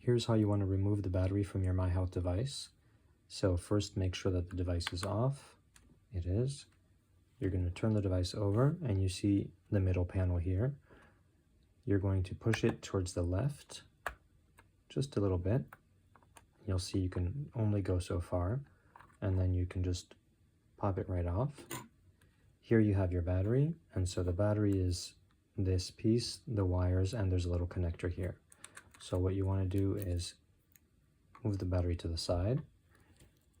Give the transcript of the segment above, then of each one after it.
here's how you want to remove the battery from your miHealth device. So first, make sure that the device is off. It is. You're going to turn the device over, and you see the middle panel here. You're going to push it towards the left, just a little bit. You'll see you can only go so far, and then you can just pop it right off. Here you have your battery, and so the battery is this piece, the wires, and there's a little connector here. So what you want to do is move the battery to the side,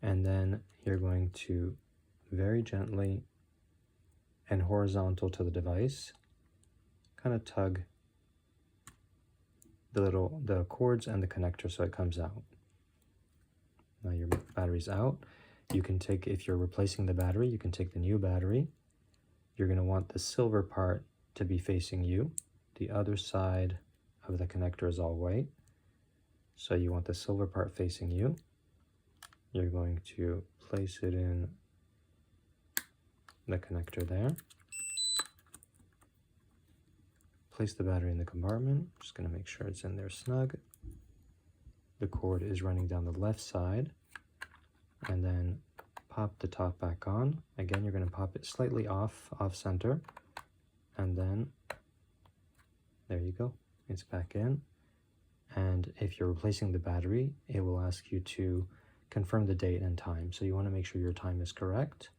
and then you're going to very gently and horizontal to the device, kind of tug the cords and the connector so it comes out. Now your battery's out. You can take, if you're replacing the battery, you can take the new battery. You're going to want the silver part to be facing you. The other side of the connector is all white. So you want the silver part facing you. You're going to place it in the connector there. Place the battery in the compartment. Just going to make sure it's in there snug. The cord is running down the left side. And then pop the top back on. Again, you're going to pop it slightly off center. And then, there you go. It's back in. And if you're replacing the battery, it will ask you to confirm the date and time. So you want to make sure your time is correct.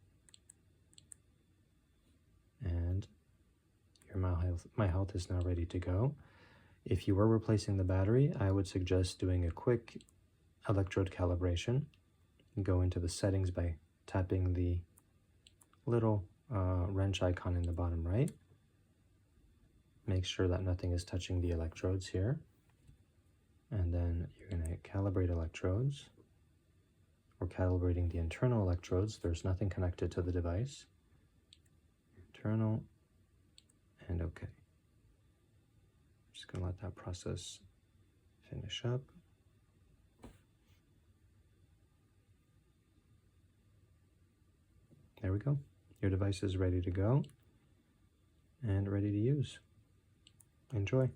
And your miHealth is now ready to go. If you were replacing the battery, I would suggest doing a quick electrode calibration. Go into the settings by tapping the little wrench icon in the bottom right. Make sure that nothing is touching the electrodes here. And then you're going to calibrate electrodes. We're calibrating the internal electrodes. There's nothing connected to the device. Internal, and okay. Just going to let that process finish up. There we go. Your device is ready to go and ready to use. Enjoy.